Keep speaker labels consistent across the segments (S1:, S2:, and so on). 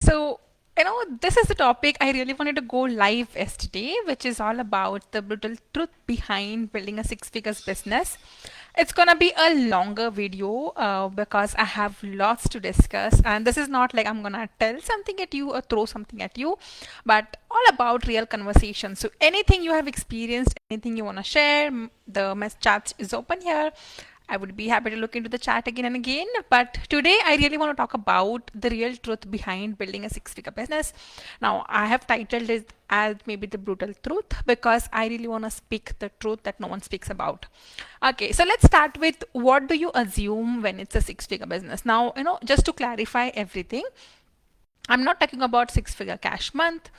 S1: So, this is the topic I really wanted to go live yesterday, which is all about the brutal truth behind building a six figures business. It's gonna be a longer video because I have lots to discuss, and this is not like I'm gonna tell something at you or throw something at you, but all about real conversation. So, anything you have experienced, anything you wanna share, the mess chat is open here. I would be happy to look into the chat again and again. But today, I really want to talk about the real truth behind building a six figure business. Now, I have titled it as maybe the brutal truth because I really want to speak the truth that no one speaks about. Okay, so let's start with what do you assume when it's a six figure business? Now, just to clarify everything, I'm not talking about six figure cash month.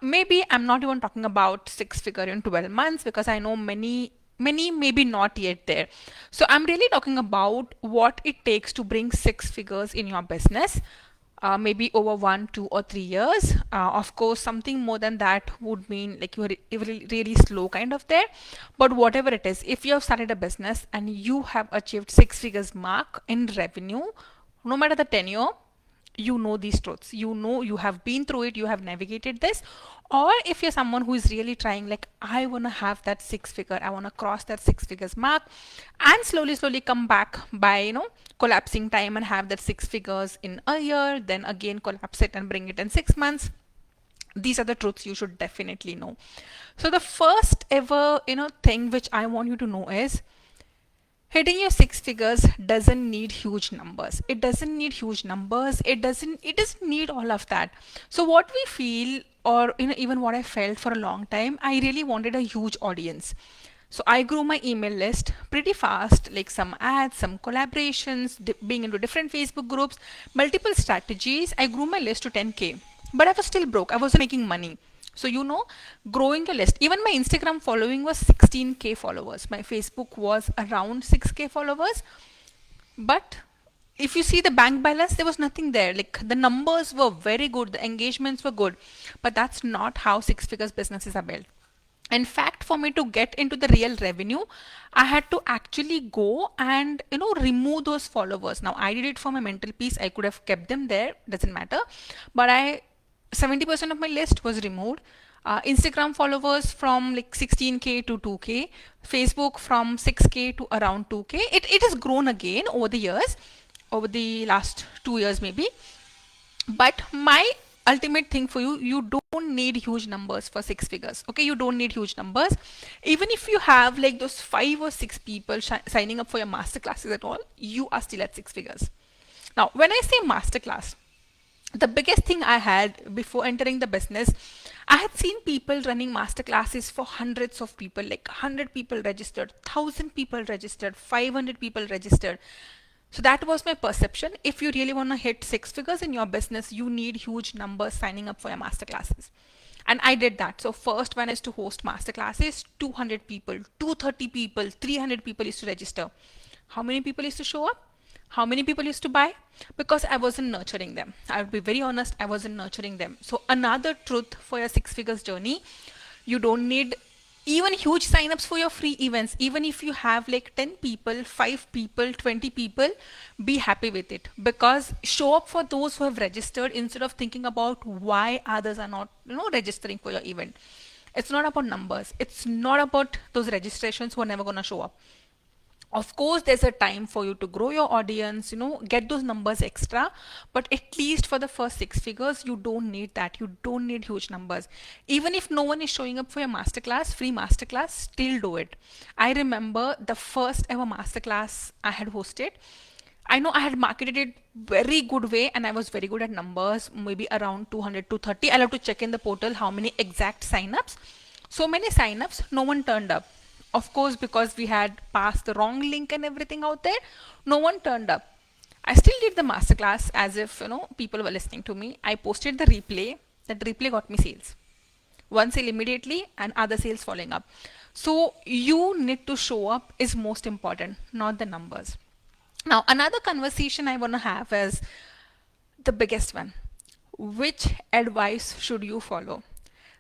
S1: Maybe I'm not even talking about six figure in 12 months because I know many maybe not yet there. So I'm really talking about what it takes to bring six figures in your business. Maybe over 1, 2, or 3 years. Of course, something more than that would mean like you're really slow kind of there. But whatever it is, if you have started a business and you have achieved six figures mark in revenue, no matter the tenure, you know these truths, you have been through it, you have navigated this. Or if you're someone who is really trying, like, I want to have that six figure, I want to cross that six figures mark and slowly come back by collapsing time and have that six figures in a year, then again collapse it and bring it in 6 months. These are the truths you should definitely know. So the first ever thing which I want you to know is hitting your six figures doesn't need huge numbers. It doesn't need huge numbers. It doesn't need all of that. So what we feel, or even what I felt for a long time, I really wanted a huge audience. So I grew my email list pretty fast, like some ads, some collaborations, being into different Facebook groups, multiple strategies. I grew my list to 10K, but I was still broke. I wasn't making money. So, growing your list. Even my Instagram following was 16K followers. My Facebook was around 6K followers. But if you see the bank balance, there was nothing there. Like the numbers were very good, the engagements were good. But that's not how six figures businesses are built. In fact, for me to get into the real revenue, I had to actually go and remove those followers. Now I did it for my mental peace. I could have kept them there, doesn't matter. But I 70% of my list was removed. Instagram followers from like 16K to 2K, Facebook from 6K to around 2K. It has grown again over the years, over the last 2 years maybe. But my ultimate thing for you, you don't need huge numbers for six figures. Okay, you don't need huge numbers. Even if you have like those 5 or 6 people signing up for your master classes at all, you are still at six figures. Now, when I say masterclass, the biggest thing I had before entering the business, I had seen people running master classes for hundreds of people, like 100 people registered, 1,000 people registered, 500 people registered. So that was my perception. If you really want to hit six figures in your business, you need huge numbers signing up for your master classes. And I did that. So first, when I used to host master classes, 200 people, 230 people, 300 people used to register. How many people used to show up? How many people used to buy? Because I wasn't nurturing them. I would be very honest, I wasn't nurturing them. So another truth for your six figures journey, you don't need even huge signups for your free events. Even if you have like 10 people, 5 people, 20 people, be happy with it, because show up for those who have registered instead of thinking about why others are not registering for your event. It's not about numbers, it's not about those registrations who are never going to show up. Of course, there's a time for you to grow your audience, get those numbers extra, but at least for the first six figures, you don't need that. You don't need huge numbers. Even if no one is showing up for your masterclass, free masterclass, still do it. I remember the first ever masterclass I had hosted. I know I had marketed it very good way and I was very good at numbers, maybe around 200 to 30. I'll have to check in the portal how many exact signups. So many signups, no one turned up. Of course, because we had passed the wrong link and everything out there, no one turned up. I still did the masterclass as if people were listening to me. I posted the replay. That replay got me sales. One sale immediately and other sales following up. So you need to show up is most important, not the numbers. Now, another conversation I want to have is the biggest one. Which advice should you follow?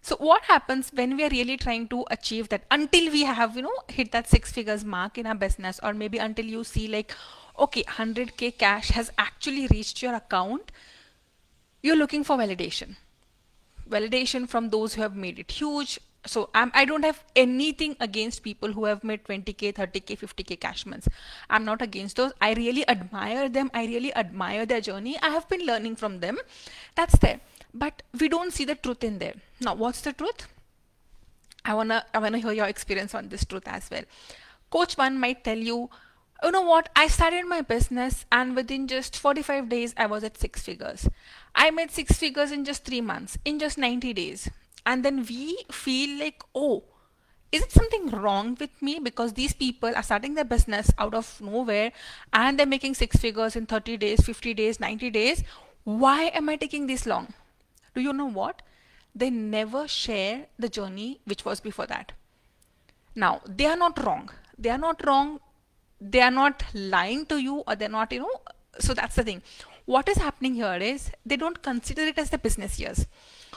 S1: So what happens when we are really trying to achieve that, until we have, hit that six figures mark in our business, or maybe until you see like, okay, 100K cash has actually reached your account. You're looking for validation from those who have made it huge. So I don't have anything against people who have made 20k, 30k, 50k cash months. I'm not against those. I really admire them. I really admire their journey. I have been learning from them. That's there. But we don't see the truth in there. Now, what's the truth? I wanna hear your experience on this truth as well. Coach one might tell you, you know what, I started my business and within just 45 days I was at six figures. I made six figures in just 3 months, in just 90 days. And then we feel like, oh, is it something wrong with me because these people are starting their business out of nowhere and they're making six figures in 30 days, 50 days, 90 days? Why am I taking this long? Do you know what? They never share the journey which was before that. Now, they are not wrong. They are not wrong. They are not lying to you, or they're not, So that's the thing. What is happening here is they don't consider it as the business years.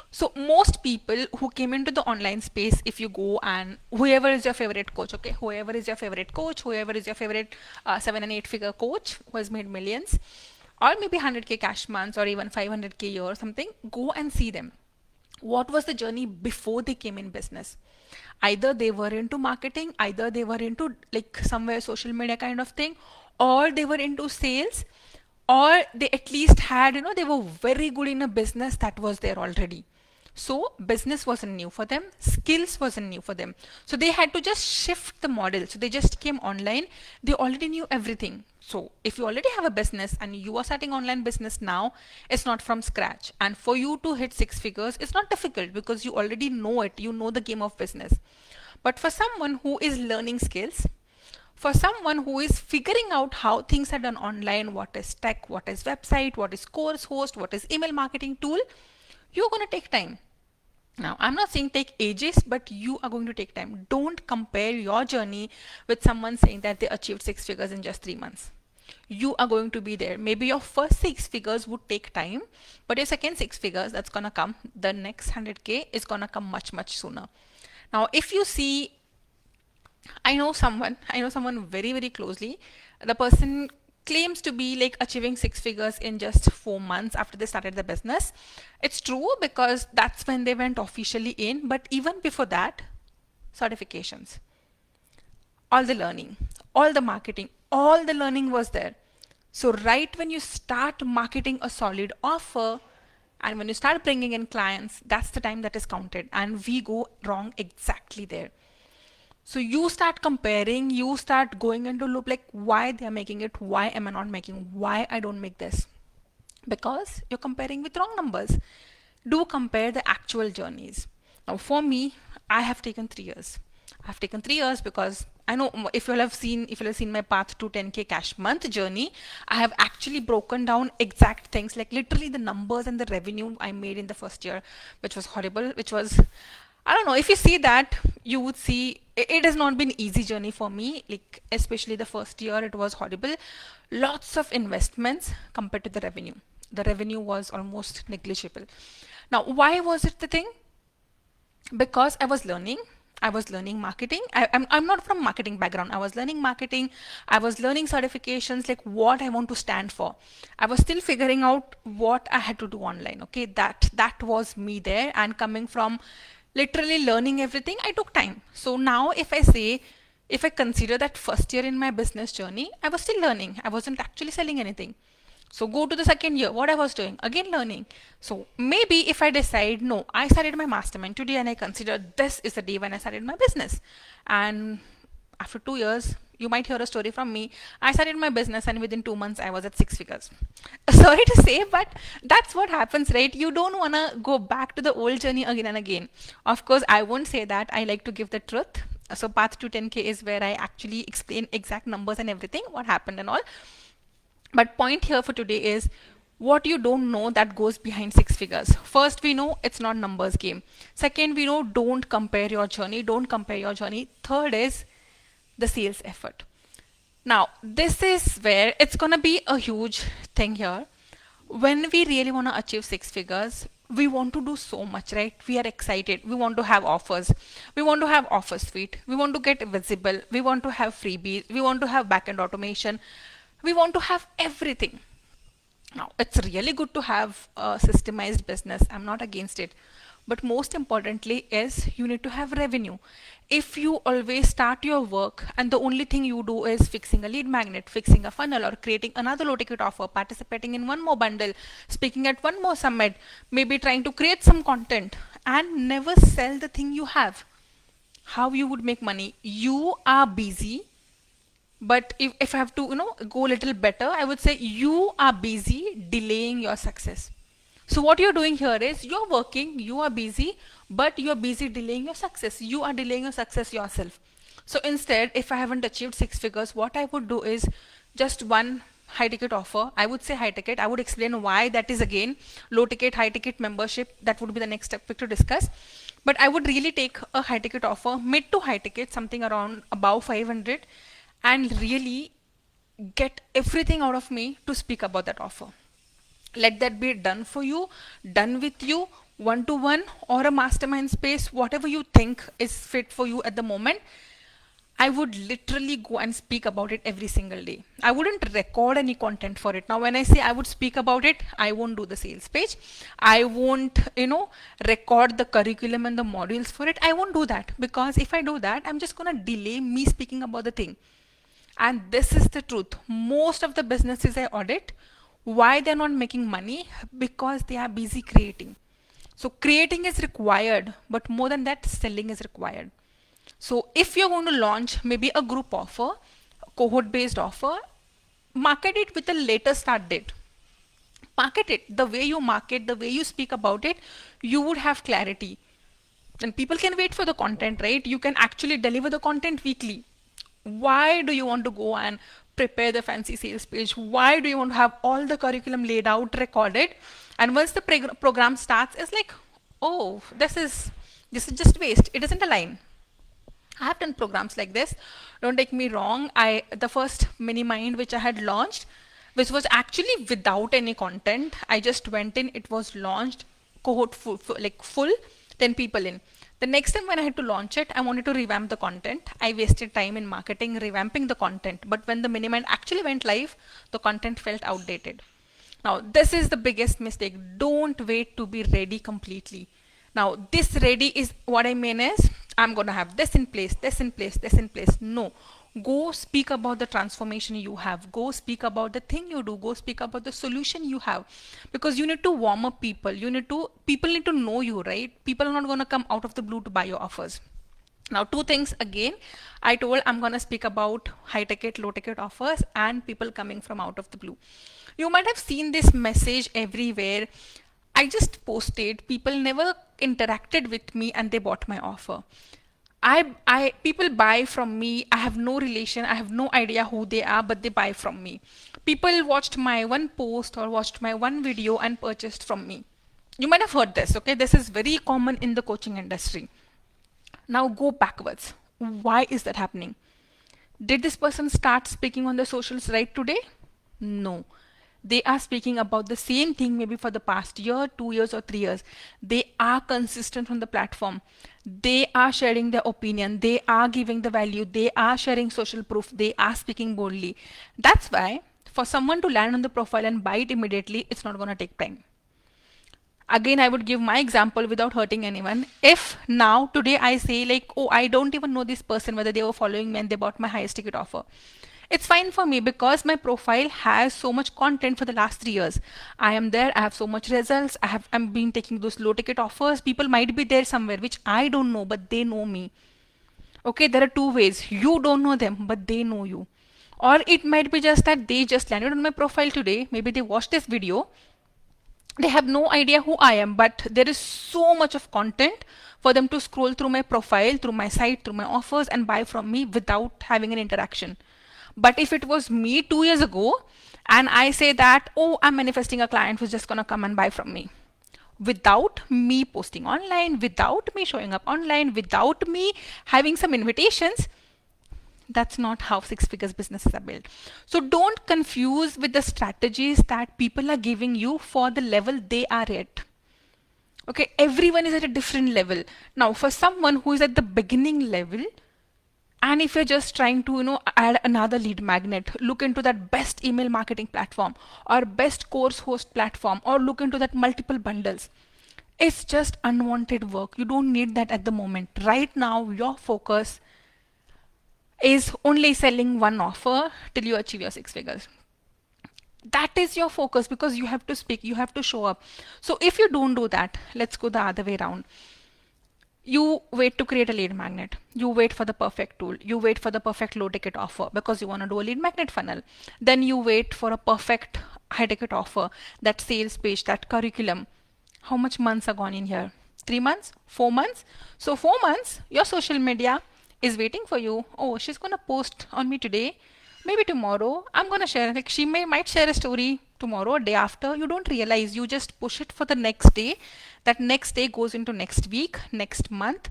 S1: So, most people who came into the online space, if you go and whoever is your favorite coach, okay, whoever is your favorite coach, whoever is your favorite 7 and 8 figure coach who has made millions, or maybe 100k cash months, or even 500k year or something, go and see them. What was the journey before they came in business? Either they were into marketing, either they were into like somewhere social media kind of thing, or they were into sales, or they at least had, they were very good in a business that was there already. So business wasn't new for them, skills wasn't new for them. So they had to just shift the model. So they just came online. They already knew everything. So if you already have a business and you are starting online business now, it's not from scratch. And for you to hit six figures, it's not difficult because you already know it. You know the game of business. But for someone who is learning skills, for someone who is figuring out how things are done online, what is tech, what is website, what is course host, what is email marketing tool, you're going to take time. Now, I'm not saying take ages, but you are going to take time. Don't compare your journey with someone saying that they achieved six figures in just 3 months. You are going to be there. Maybe your first six figures would take time, but your second six figures, that's going to come. The next 100k is going to come much, much sooner. Now, if you see, I know someone very, very closely. The person claims to be like achieving six figures in just 4 months after they started the business. It's true because that's when they went officially in, but even before that, certifications, all the learning, all the marketing, all the learning was there. So, right when you start marketing a solid offer and when you start bringing in clients, that's the time that is counted, and we go wrong exactly there. So you start comparing, you start going into loop like why they are making it, why am I not making, why I don't make this? Because you're comparing with wrong numbers. Do compare the actual journeys. Now for me, I have taken 3 years. I've taken 3 years because I know if you'll have seen my path to 10k cash month journey, I have actually broken down exact things like literally the numbers and the revenue I made in the first year, which was horrible, which was I don't know. If you see that, you would see it has not been easy journey for me. Like especially the first year, it was horrible. Lots of investments compared to the revenue. The revenue was almost negligible. Now, why was it the thing? Because I was learning marketing. I'm not from marketing background. I was learning marketing. I was learning certifications, like what I want to stand for. I was still figuring out what I had to do online. Okay, that was me there, and coming from literally learning everything, I took time. So now if I consider that first year in my business journey, I was still learning. I wasn't actually selling anything. So go to the second year, what I was doing, again learning. So maybe if I decide, no, I started my mastermind today and I consider this is the day when I started my business. And after 2 years, you might hear a story from me. I started my business and within 2 months I was at six figures. Sorry to say, but that's what happens, right? You don't want to go back to the old journey again and again. Of course, I won't say that. I like to give the truth. So path to 10k is where I actually explain exact numbers and everything, what happened and all. But point here for today is what you don't know that goes behind six figures. First, we know it's not numbers game. Second, we know don't compare your journey. Don't compare your journey. Third is the sales effort. Now, this is where it's gonna be a huge thing here. When we really want to achieve six figures, we want to do so much, right? We are excited. We want to have offers. We want to have offer suite. We want to get visible. We want to have freebies. We want to have backend automation. We want to have everything. Now, it's really good to have a systemized business. I'm not against it. But most importantly is you need to have revenue. If you always start your work and the only thing you do is fixing a lead magnet, fixing a funnel, or creating another low ticket offer, participating in one more bundle, speaking at one more summit, maybe trying to create some content and never sell the thing you have, how you would make money? You are busy, but if I have to, go a little better, I would say you are busy delaying your success. So what you're doing here is you're working, you are busy, but you're busy delaying your success. You are delaying your success yourself. So instead, if I haven't achieved six figures, what I would do is just one high ticket offer. I would say high ticket. I would explain why that is again low ticket, high ticket membership. That would be the next topic to discuss. But I would really take a high ticket offer, mid to high ticket, something around above 500, and really get everything out of me to speak about that offer. Let that be done for you, done with you, one to one, or a mastermind space, whatever you think is fit for you at the moment. I would literally go and speak about it every single day. I wouldn't record any content for it. Now, when I say I would speak about it, I won't do the sales page. I won't, record the curriculum and the modules for it. I won't do that, because if I do that, I'm just going to delay me speaking about the thing. And this is the truth. Most of the businesses I audit, why they're not making money? Because they are busy creating. So creating is required, but more than that, selling is required. So if you're going to launch maybe a group offer, cohort based offer, market it with a later start date. Market it the way you market, the way you speak about it, you would have clarity. And people can wait for the content, right? You can actually deliver the content weekly. Why do you want to go and prepare the fancy sales page? Why do you want to have all the curriculum laid out, recorded, and once the program starts, it's like, oh, this is just waste. It doesn't align. I have done programs like this. Don't take me wrong. The first mini mind which I had launched, which was actually without any content. I just went in. It was launched, cohort full, 10 people in. The next time when I had to launch it, I wanted to revamp the content. I wasted time in marketing, revamping the content. But when the mini mind actually went live, the content felt outdated. Now, this is the biggest mistake. Don't wait to be ready completely. Now, this ready is what I mean is I'm going to have this in place, this in place, this in place. No. Go speak about the transformation you have. Go speak about the thing you do. Go speak about the solution you have. Because you need to warm up people. People need to know you, right? People are not going to come out of the blue to buy your offers. Now, two things again. I told I'm going to speak about high ticket, low ticket offers and people coming from out of the blue. You might have seen this message everywhere. I just posted, people never interacted with me and they bought my offer. People buy from me. I have no relation. I have no idea who they are, but they buy from me. People watched my one post or watched my one video and purchased from me. You might have heard this, okay? This is very common in the coaching industry. Now go backwards. Why is that happening? Did this person start speaking on the socials right today? No. They are speaking about the same thing maybe for the past year, 2 years, or 3 years. They are consistent on the platform. They are sharing their opinion. They are giving the value. They are sharing social proof. They are speaking boldly. That's why for someone to land on the profile and buy it immediately, it's not going to take time. Again, I would give my example without hurting anyone. If now today I say like, oh, I don't even know this person, whether they were following me and they bought my highest ticket offer, it's fine for me because my profile has so much content for the last 3 years. I am there. I have so much results. I'm been taking those low ticket offers. People might be there somewhere which I don't know, but they know me. Okay, there are two ways. You don't know them, but they know you. Or it might be just that they just landed on my profile today. Maybe they watched this video. They have no idea who I am, but there is so much of content for them to scroll through my profile, through my site, through my offers, and buy from me without having an interaction. But if it was me 2 years ago and I say that, oh, I'm manifesting a client who's just going to come and buy from me, without me posting online, without me showing up online, without me having some invitations, that's not how six figures businesses are built. So don't confuse with the strategies that people are giving you for the level they are at. Okay, everyone is at a different level. Now, for someone who is at the beginning level, And if you're just trying to, add another lead magnet, look into that best email marketing platform or best course host platform, or look into that multiple bundles. It's just unwanted work. You don't need that at the moment. Right now, your focus is only selling one offer till you achieve your six figures. That is your focus, because you have to speak, you have to show up. So if you don't do that, let's go the other way around. You wait to create a lead magnet. You wait for the perfect tool. You wait for the perfect low ticket offer because you want to do a lead magnet funnel. Then you wait for a perfect high ticket offer, that sales page, that curriculum. How much months are gone in here? 3 months? 4 months? So 4 months, your social media is waiting for you. Oh, she's gonna post on me today. Maybe tomorrow I'm gonna share. Like she might share a story tomorrow, day after. You don't realize. You just push it for the next day. That next day goes into next week, next month.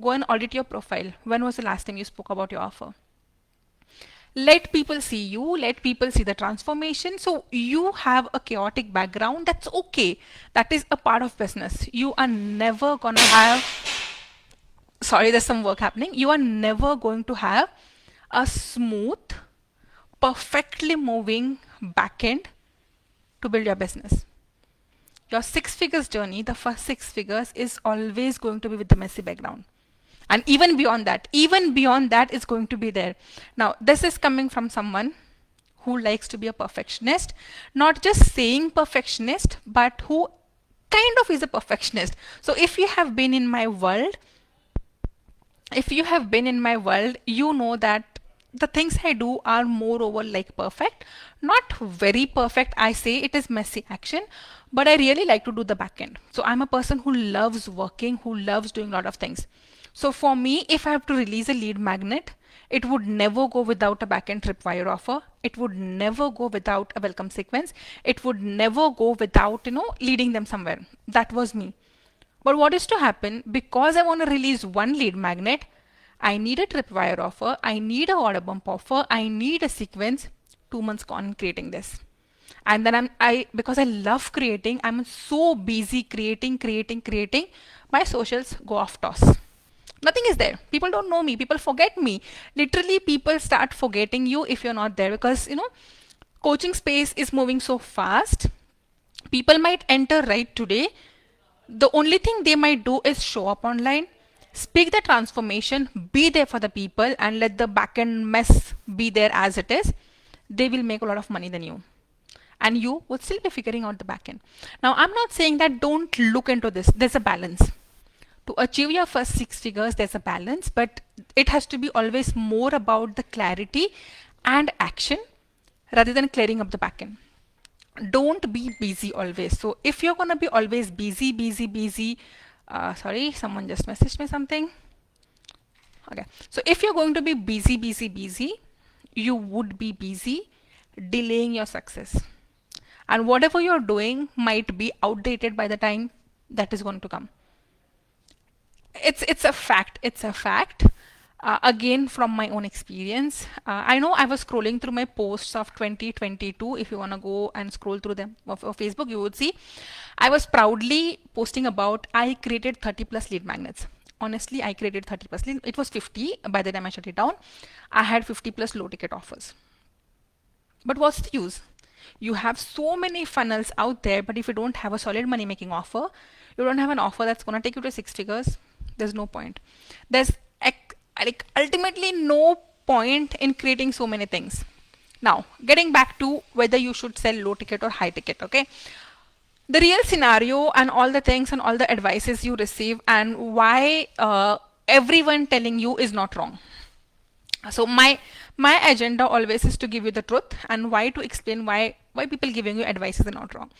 S1: Go and audit your profile. When was the last time you spoke about your offer? Let people see you, let people see the transformation. So you have a chaotic background. That's okay. That is a part of business. You are never gonna have, sorry, there's some work happening. You are never going to have a smooth, perfectly moving backend to build your business. Your six figures journey, the first six figures, is always going to be with the messy background. And even beyond that is going to be there. Now, this is coming from someone who likes to be a perfectionist, not just saying perfectionist, but who kind of is a perfectionist. So if you have been in my world, you know that the things I do are moreover like perfect, not very perfect. I say it is messy action, but I really like to do the back end. So I'm a person who loves working, who loves doing a lot of things. So for me, if I have to release a lead magnet, it would never go without a backend tripwire offer. It would never go without a welcome sequence. It would never go without, leading them somewhere. That was me. But what is to happen, because I want to release one lead magnet, I need a tripwire offer, I need a order bump offer, I need a sequence. 2 months gone creating this. And then because I love creating, I'm so busy creating. My socials go off toss. Nothing is there. People don't know me. People forget me. Literally, people start forgetting you if you're not there, because coaching space is moving so fast. People might enter right today. The only thing they might do is show up online, speak the transformation, be there for the people, and let the backend mess be there as it is. They will make a lot of money than you. And you would still be figuring out the backend. Now, I'm not saying that don't look into this. There's a balance. To achieve your first six figures, there's a balance, but it has to be always more about the clarity and action rather than clearing up the backend. Don't be busy always. So if you're gonna be always busy, sorry, someone just messaged me something. Okay, so if you're going to be busy, you would be busy delaying your success, and whatever you're doing might be outdated by the time that is going to come. It's a fact. Again, from my own experience, I know I was scrolling through my posts of 2022. If you want to go and scroll through them of Facebook, you would see I was proudly posting about I created 30 plus lead magnets. Honestly, I created 30 plus lead. It was 50 by the time I shut it down. I had 50 plus low ticket offers. But what's the use? You have so many funnels out there, but if you don't have a solid money making offer, you don't have an offer that's going to take you to six figures, there's no point. There's like ultimately no point in creating so many things. Now, getting back to whether you should sell low ticket or high ticket, okay? The real scenario and all the things and all the advices you receive and why everyone telling you is not wrong. So my agenda always is to give you the truth and why to explain why people giving you advices are not wrong.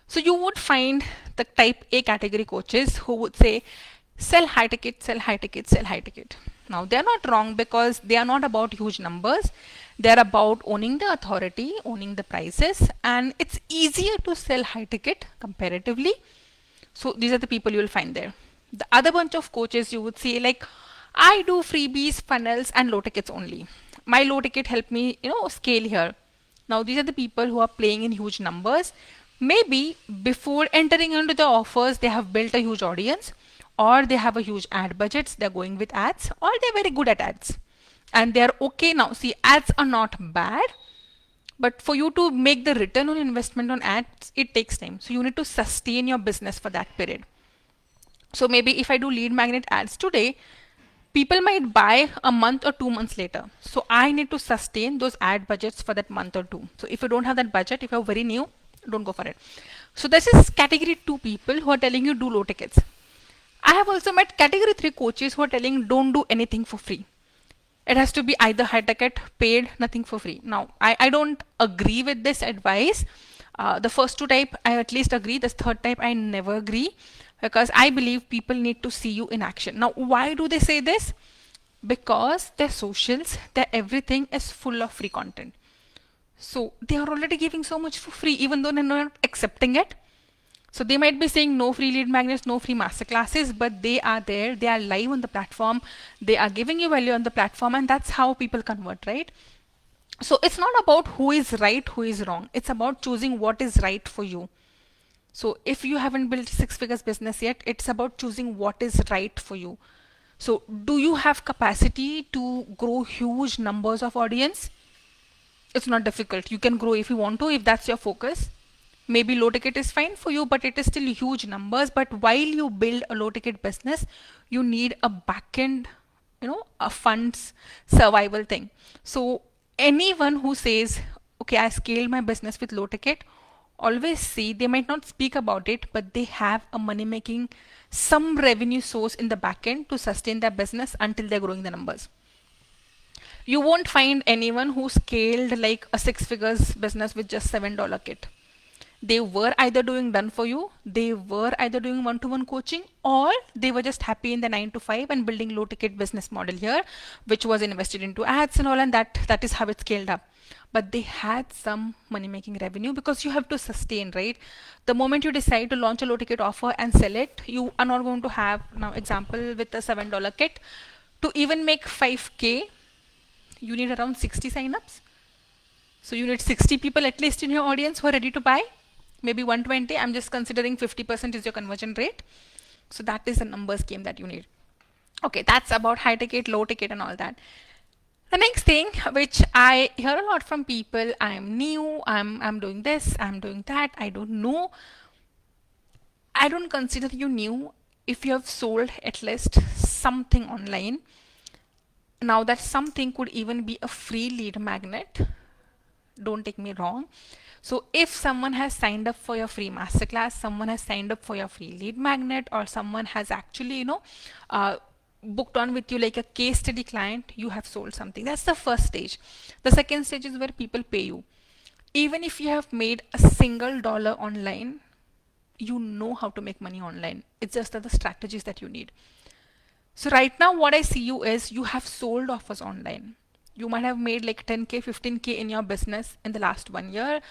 S1: So you would find the type A category coaches who would say, sell high ticket, sell high ticket, sell high ticket. Now they're not wrong, because they are not about huge numbers. They're about owning the authority, owning the prices, and it's easier to sell high ticket comparatively. So these are the people you will find there. The other bunch of coaches you would see, like, I do freebies, funnels, and low tickets only. My low ticket help me, scale here. Now these are the people who are playing in huge numbers. Maybe before entering into the offers, they have built a huge audience, or they have a huge ad budgets. They're going with ads, or they're very good at ads. and they are okay now. See, ads are not bad, but for you to make the return on investment on ads, it takes time. So you need to sustain your business for that period. So maybe if I do lead magnet ads today, people might buy a month or 2 months later. So I need to sustain those ad budgets for that month or two. So if you don't have that budget, if you're very new, don't go for it. So this is category 2 people who are telling you do low tickets. I have also met category 3 coaches who are telling don't do anything for free. It has to be either high ticket, paid, nothing for free. Now, I don't agree with this advice. The first two type, I at least agree. This third type, I never agree because I believe people need to see you in action. Now, why do they say this? Because their socials, their everything is full of free content. So they are already giving so much for free, even though they're not accepting it. So they might be saying no free lead magnets, no free master classes, but they are there, they are live on the platform, they are giving you value on the platform, and that's how people convert, right? So it's not about who is right, who is wrong. It's about choosing what is right for you. So if you haven't built six figures business yet, it's about choosing what is right for you. So do you have capacity to grow huge numbers of audience? It's not difficult. You can grow if you want to, if that's your focus. Maybe low ticket is fine for you, but it is still huge numbers. But while you build a low ticket business, you need a back end, a funds survival thing. So anyone who says, okay, I scaled my business with low ticket, always see they might not speak about it, but they have a money making, some revenue source in the back end to sustain their business until they're growing the numbers. You won't find anyone who scaled like a six figures business with just $7 kit. They were either doing done for you, they were either doing one-to-one coaching, or they were just happy in the 9 to 5 and building low ticket business model here, which was invested into ads and all, and that is how it scaled up. But they had some money making revenue because you have to sustain, right? The moment you decide to launch a low ticket offer and sell it, you are not going to have, now example with a $7 kit, to even make 5k you need around 60 signups. So you need 60 people at least in your audience who are ready to buy. Maybe 120. I'm just considering 50% is your conversion rate. So that is the numbers game that you need. Okay, that's about high ticket, low ticket, and all that. The next thing which I hear a lot from people, I'm new, I'm doing this, I'm doing that, I don't know. I don't consider you new if you have sold at least something online. Now that something could even be a free lead magnet. Don't take me wrong. So if someone has signed up for your free masterclass, someone has signed up for your free lead magnet, or someone has actually, booked on with you like a case study client, you have sold something. That's the first stage. The second stage is where people pay you. Even if you have made a single dollar online, you know how to make money online. It's just that the strategies that you need. So right now what I see you is you have sold offers online. You might have made like 10k, 15k in your business in the last 1 year,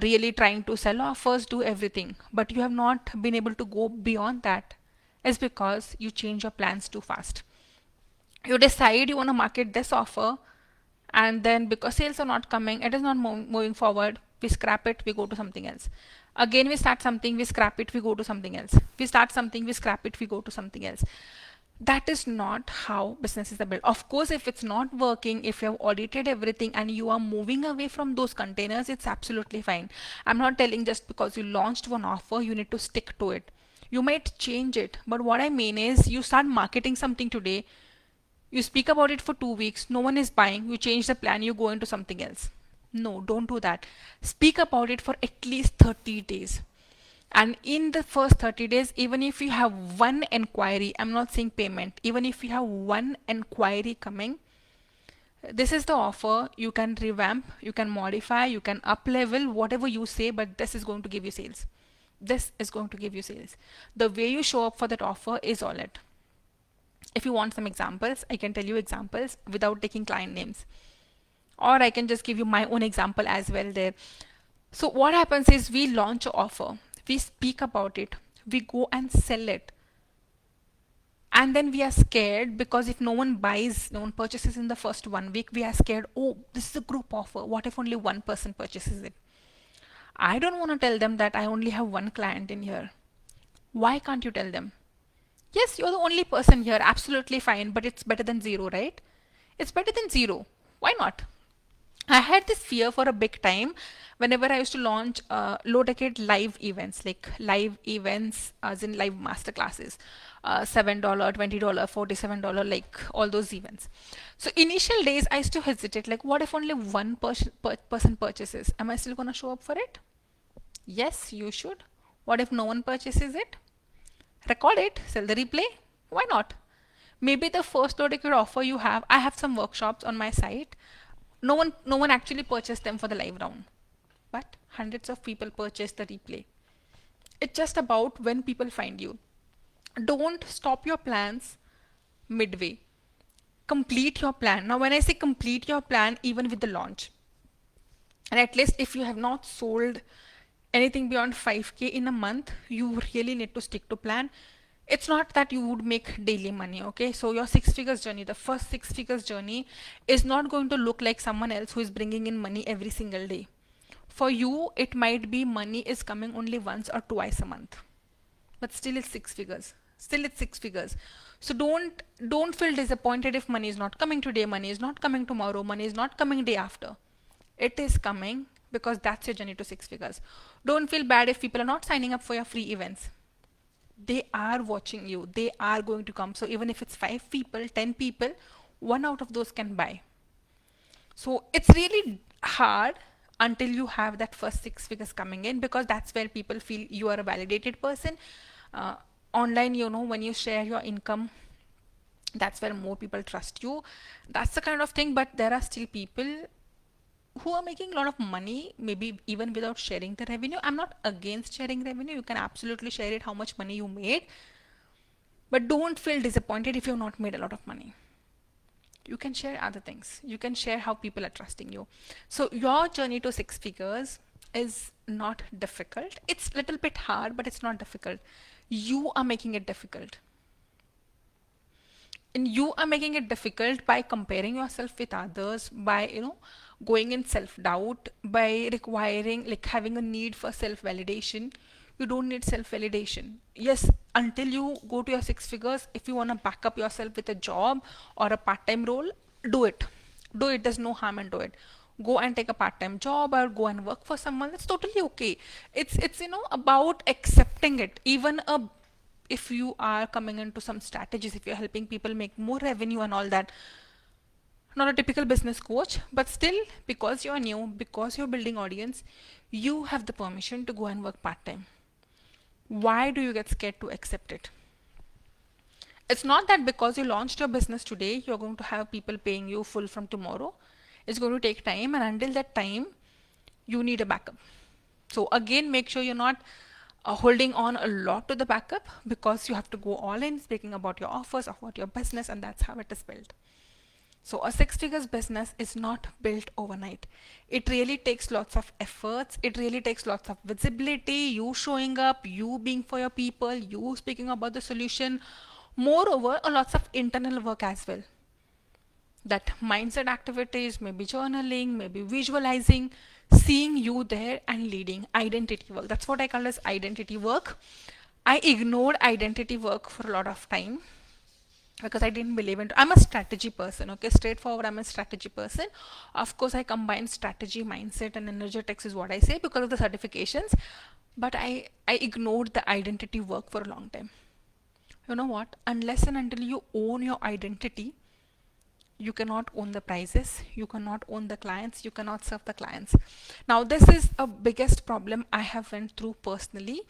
S1: really trying to sell offers, do everything, but you have not been able to go beyond that. Is because you change your plans too fast. You decide you want to market this offer, and then because sales are not coming, it is not moving forward, we scrap it, we go to something else. Again we start something, we scrap it, we go to something else. We start something, we scrap it, we go to something else. That is not how businesses are built. Of course, if it's not working, if you have audited everything and you are moving away from those containers, it's absolutely fine. I'm not telling just because you launched one offer, you need to stick to it. You might change it, but what I mean is you start marketing something today, you speak about it for 2 weeks, no one is buying, you change the plan, you go into something else. No, don't do that. Speak about it for at least 30 days. And in the first 30 days, even if you have one inquiry, I'm not saying payment, even if you have one inquiry coming, this is the offer. You can revamp, you can modify, you can up level, whatever you say, but this is going to give you sales. This is going to give you sales. The way you show up for that offer is all it. If you want some examples, I can tell you examples without taking client names, or I can just give you my own example as well there. So what happens is we launch an offer, we speak about it, we go and sell it, and then we are scared because if no one buys, no one purchases in the first 1 week, we are scared, oh, this is a group offer, what if only one person purchases it? I don't want to tell them that I only have one client in here. Why can't you tell them? Yes, you're the only person here, absolutely fine, but it's better than zero, right? It's better than zero. Why not? I had this fear for a big time whenever I used to launch low decade live events, like live events as in live master classes, $7, $20, $47, like all those events. So initial days I used to hesitate, like what if only one person purchases? Am I still gonna show up for it? Yes, you should. What if no one purchases it? Record it, sell the replay. Why not? Maybe the first low decade offer you have, I have some workshops on my site. No one actually purchased them for the live round, but hundreds of people purchased the replay. It's just about when people find you. Don't stop your plans midway. Complete your plan. Now when I say complete your plan, even with the launch, and at least if you have not sold anything beyond 5k in a month, you really need to stick to plan. It's not that you would make daily money, okay? So your six figures journey, the first six figures journey, is not going to look like someone else who is bringing in money every single day. For you, it might be money is coming only once or twice a month, but still it's six figures. Still it's six figures. So don't feel disappointed if money is not coming today, money is not coming tomorrow, money is not coming day after. It is coming, because that's your journey to six figures. Don't feel bad if people are not signing up for your free events. They are watching you, they are going to come. So even if it's 5 people, 10 people, one out of those can buy. So it's really hard until you have that first six figures coming in, because that's where people feel you are a validated person. uh, Online, when you share your income, that's where more people trust you. That's the kind of thing. But there are still people who are making a lot of money, maybe even without sharing the revenue. I'm not against sharing revenue, you can absolutely share it, how much money you made, but don't feel disappointed if you've not made a lot of money. You can share other things, you can share how people are trusting you. So your journey to six figures is not difficult. It's a little bit hard, but it's not difficult. You are making it difficult, and you are making it difficult by comparing yourself with others, by going in self doubt, by requiring, like, having a need for self validation. You don't need self validation. Yes, until you go to your six figures, if you want to back up yourself with a job or a part time role, do it. Do it. There's no harm in do it. Go and take a part time job or go and work for someone. That's totally okay. It's about accepting it. Even a if you are coming into some strategies, if you're helping people make more revenue and all that, not a typical business coach, but still, because you're new, because you're building audience, you have the permission to go and work part time. Why do you get scared to accept it? It's not that because you launched your business today, you're going to have people paying you full from tomorrow. It's going to take time, and until that time, you need a backup. So again, make sure you're not holding on a lot to the backup, because you have to go all in speaking about your offers, about your business, and that's how it is built. So a six figures business is not built overnight. It really takes lots of efforts. It really takes lots of visibility, you showing up, you being for your people, you speaking about the solution. Moreover, a lots of internal work as well. That mindset activities, maybe journaling, maybe visualizing, seeing you there and leading. Identity work. That's what I call as identity work. I ignored identity work for a lot of time because I didn't believe in. I'm a strategy person, okay, straightforward. I'm a strategy person. Of course, I combine strategy, mindset, and energetics is what I say because of the certifications. But I ignored the identity work for a long time. You know what? Unless and until you own your identity, you cannot own the prices, you cannot own the clients, you cannot serve the clients. Now this is a biggest problem I have went through personally,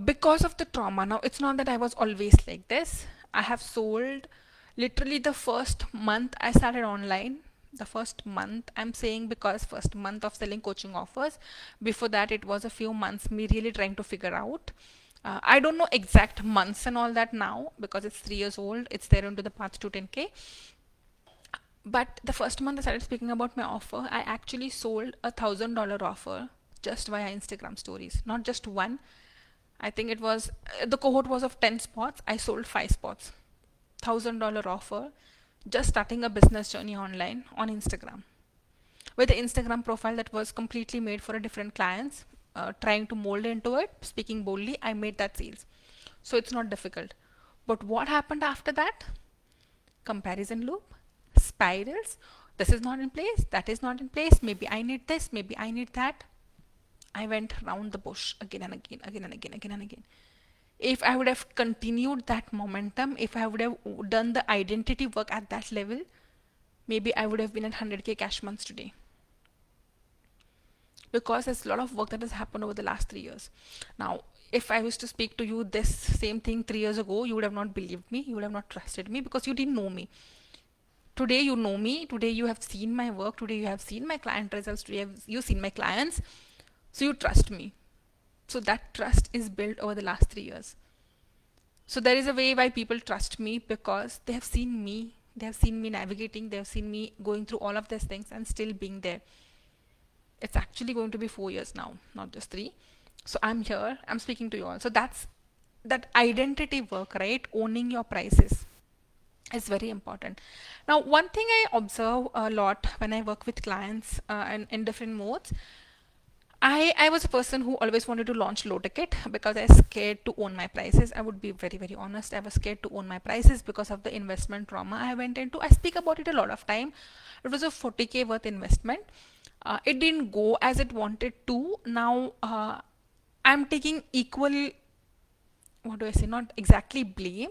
S1: because of the trauma. Now it's not that I was always like this. I have sold literally the first month I started online, the first month I'm saying, because first month of selling coaching offers. Before that it was a few months me really trying to figure out. I don't know exact months and all that now because it's 3 years old. It's there into the path to 10k. But the first month I started speaking about my offer, I actually sold $1,000 offer just via Instagram stories. Not just one. I think it was the cohort was of 10 spots. I sold 5 spots. $1,000 offer, just starting a business journey online on Instagram. With the Instagram profile that was completely made for a different clients, trying to mold into it, speaking boldly, I made that sales. So it's not difficult. But what happened after that? Comparison loop, spirals. This is not in place, that is not in place, maybe I need this, maybe I need that. I went round the bush again and again, again and again, again and again. If I would have continued that momentum, if I would have done the identity work at that level, maybe I would have been at 100k cash months today. Because there's a lot of work that has happened over the last 3 years. Now, if I was to speak to you this same thing 3 years ago, you would have not believed me, you would have not trusted me because you didn't know me. Today you know me, today you have seen my work, today you have seen my client results, today you've seen my clients, so you trust me. So that trust is built over the last 3 years. So there is a way why people trust me because they have seen me, navigating, they have seen me going through all of these things and still being there. It's actually going to be 4 years now, not just 3. So I'm here, I'm speaking to you all. So that's that identity work, right? Owning your prices is very important. Now, one thing I observe a lot when I work with clients in different modes, I was a person who always wanted to launch low ticket because I was scared to own my prices. I would be very, very honest. I was scared to own my prices because of the investment trauma I went into. I speak about it a lot of time. It was a 40k worth investment. It didn't go as it wanted to. Now I'm taking equal, what do I say, not exactly blame,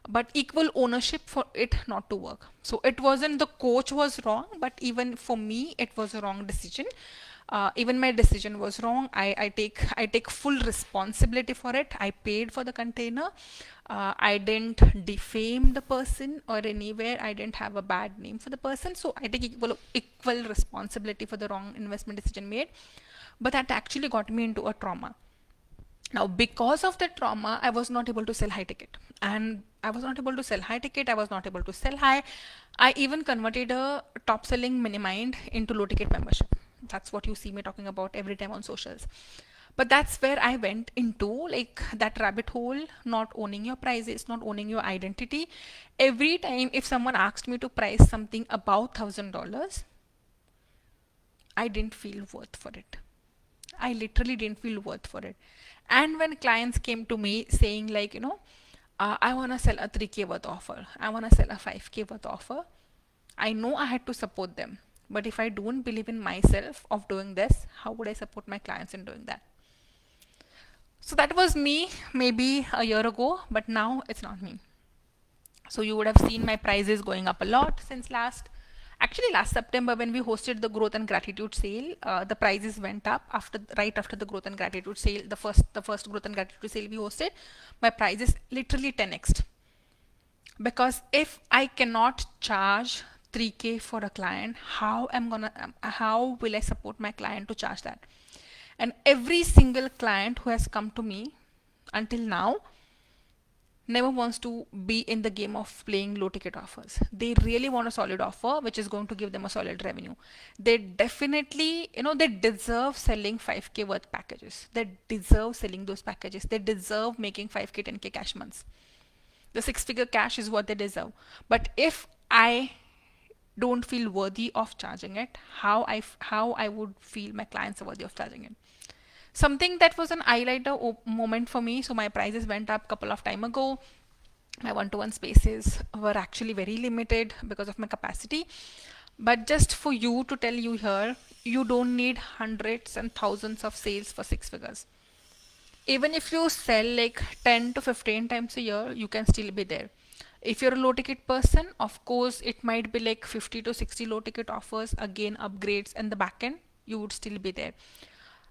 S1: but equal ownership for it not to work. So it wasn't the coach was wrong, but even for me, it was a wrong decision. Even my decision was wrong. I take full responsibility for it. I paid for the container. I didn't defame the person or anywhere. I didn't have a bad name for the person. So I take equal responsibility for the wrong investment decision made. But that actually got me into a trauma. Now, because of the trauma, I was not able to sell high ticket. And I was not able to sell high ticket. I was not able to sell high. I even converted a top selling mini mind into low ticket membership. That's what you see me talking about every time on socials. But that's where I went into, like, that rabbit hole, not owning your prices, not owning your identity. Every time if someone asked me to price something above $1,000, I didn't feel worth for it. I literally didn't feel worth for it. And when clients came to me saying, like, I want to sell a 3k worth offer, I want to sell a 5k worth offer, I know I had to support them. But if I don't believe in myself of doing this, how would I support my clients in doing that? So that was me maybe a year ago, but now it's not me. So you would have seen my prices going up a lot since last September when we hosted the growth and gratitude sale. The prices went up right after the growth and gratitude sale, the first growth and gratitude sale we hosted. My prices literally 10x, because if I cannot charge 3k for a client, how will I support my client to charge that? And every single client who has come to me until now never wants to be in the game of playing low ticket offers. They really want a solid offer which is going to give them a solid revenue. They definitely, they deserve selling 5k worth packages. They deserve selling those packages. They deserve making 5k 10k cash months. The 6-figure cash is what they deserve. But if I don't feel worthy of charging it, how I would feel my clients are worthy of charging it? Something that was an highlighter moment for me. So my prices went up a couple of time ago. My one-to-one spaces were actually very limited because of my capacity. But just for you to tell you here, you don't need hundreds and thousands of sales for 6 figures. Even if you sell like 10 to 15 times a year, you can still be there. If you're a low ticket person, of course, it might be like 50 to 60 low ticket offers, again upgrades, and the back end, you would still be there.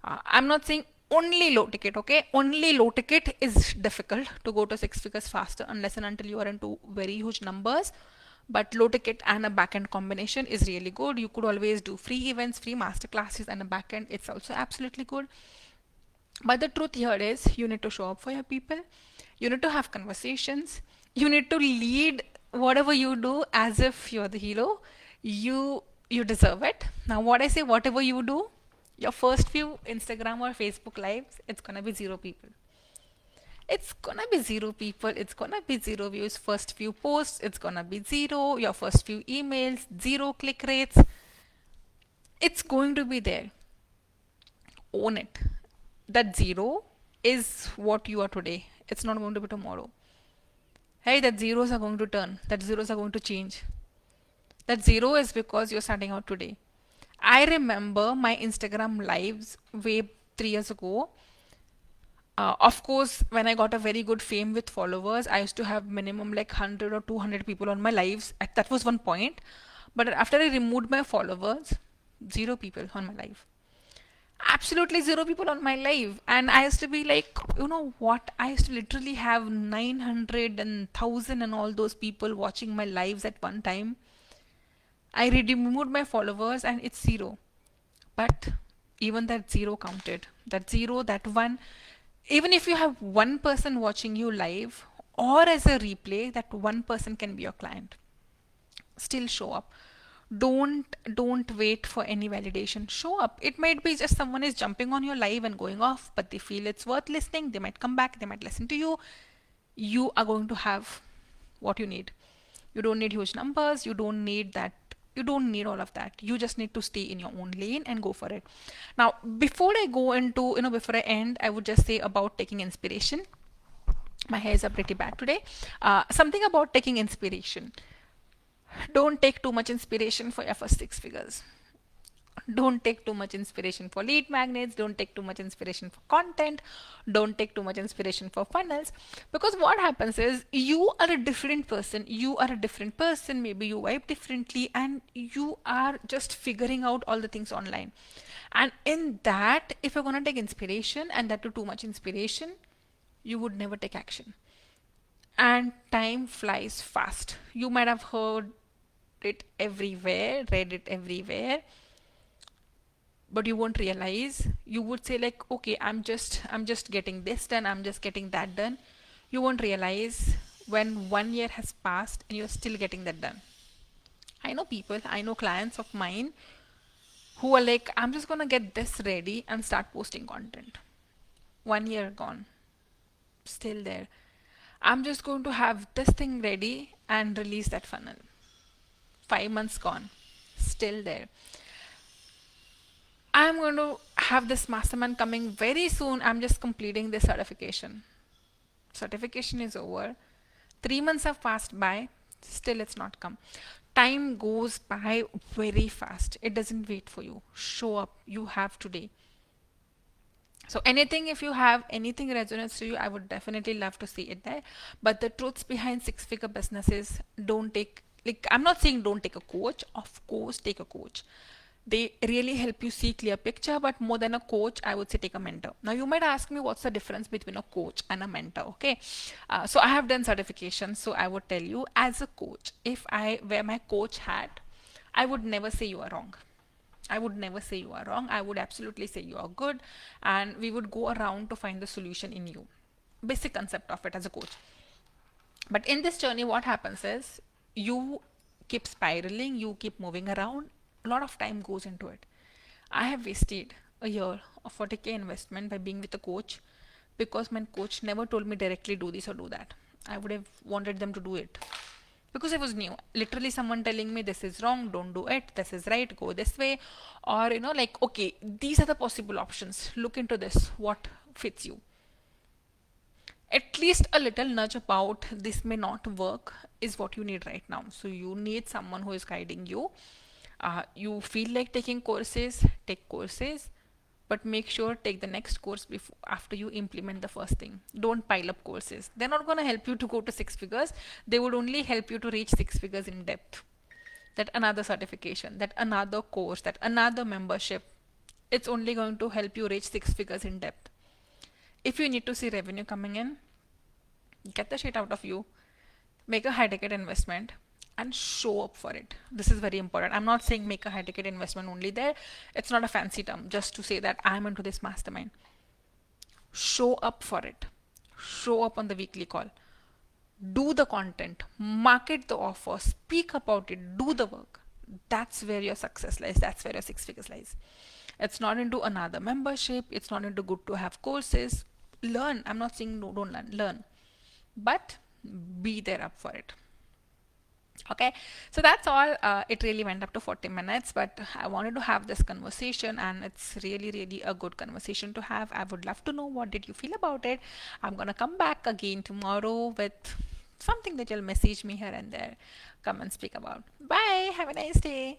S1: I'm not saying only low ticket, okay? Only low ticket is difficult to go to 6 figures faster unless and until you are into very huge numbers. But low ticket and a backend combination is really good. You could always do free events, free master classes, and a backend. It's also absolutely good. But the truth here is you need to show up for your people. You need to have conversations. You need to lead whatever you do as if you're the hero. You deserve it. Now, what I say, whatever you do, your first few Instagram or Facebook lives, it's gonna be 0 people. It's gonna be 0 people. It's gonna be 0 views. First few posts, it's gonna be 0. Your first few emails, 0 click rates. It's going to be there. Own it. That 0 is what you are today. It's not going to be tomorrow. Hey, that zeros are going to turn. That zeros are going to change. That zero is because you're starting out today. I remember my Instagram lives way 3 years ago. Of course, when I got a very good fame with followers, I used to have minimum like 100 or 200 people on my lives. That was one point. But after I removed my followers, zero people on my live. Absolutely zero people on my live. And I used to be like, you know what? I used to literally have 900 and 1,000 and all those people watching my lives at one time. I removed my followers and it's zero. But even that zero counted. That zero, that one, even if you have one person watching you live or as a replay, that one person can be your client. Still show up. Don't wait for any validation. Show up. It might be just someone is jumping on your live and going off, but they feel it's worth listening. They might come back, they might listen to you. You are going to have what you need. You don't need huge numbers, you don't need that, you don't need all of that. You just need to stay in your own lane and go for it. Now, before I go into, before I end, I would just say about taking inspiration. My hairs are pretty bad today. Something about taking inspiration. Don't take too much inspiration for your first 6 figures. Don't take too much inspiration for lead magnets. Don't take too much inspiration for content. Don't take too much inspiration for funnels. Because what happens is you are a different person. You are a different person. Maybe you vibe differently and you are just figuring out all the things online. And in that, if you're going to take inspiration and that too much inspiration, you would never take action. And time flies fast. You might have heard it everywhere, read it everywhere, but you won't realize. You would say like, okay, I'm just getting this done, I'm just getting that done. You won't realize when 1 year has passed and you're still getting that done. I know people, I know clients of mine who are like, I'm just gonna get this ready and start posting content. 1 year gone, still there. I'm just going to have this thing ready and release that funnel. 5 months gone, still there. I'm going to have this mastermind coming very soon. I'm just completing this certification. Certification is over. 3 months have passed by, still it's not come. Time goes by very fast. It doesn't wait for you. Show up. You have today. So anything, if you have anything resonates to you, I would definitely love to see it there. But the truths behind 6 figure businesses, don't take, like, I'm not saying don't take a coach. Of course, take a coach. They really help you see clear picture, but more than a coach, I would say take a mentor. Now you might ask me what's the difference between a coach and a mentor. Okay, so I have done certification, so I would tell you, as a coach, if I wear my coach hat, I would never say you are wrong. I would never say you are wrong. I would absolutely say you are good, and we would go around to find the solution in you. Basic concept of it as a coach. But in this journey, what happens is you keep spiraling, you keep moving around, a lot of time goes into it. I have wasted a year of 40K investment by being with a coach because my coach never told me directly do this or do that. I would have wanted them to do it because I was new. Literally, someone telling me this is wrong, don't do it, this is right, go this way, or like, okay, these are the possible options, look into this, what fits you. At least a little nudge about this may not work is what you need right now. So you need someone who is guiding you. You feel like taking courses, take courses, but make sure take the next course before after you implement the first thing. Don't pile up courses. They're not going to help you to go to 6 figures. They would only help you to reach 6 figures in depth. That another certification, that another course, that another membership, it's only going to help you reach 6 figures in depth. If you need to see revenue coming in, get the shit out of you, make a high ticket investment, and show up for it. This is very important. I'm not saying make a high ticket investment only there. It's not a fancy term just to say that I'm into this mastermind. Show up for it. Show up on the weekly call. Do the content, market the offer, speak about it, do the work. That's where your success lies. That's where your 6 figures lies. It's not into another membership. It's not into good to have courses. Learn. I'm not saying no, don't learn. Learn. But be there up for it. Okay, so that's all. It really went up to 40 minutes, but I wanted to have this conversation, and it's really a good conversation to have. I would love to know what did you feel about it. I'm gonna come back again tomorrow with something that you'll message me here and there, come and speak about. Bye. Have a nice day.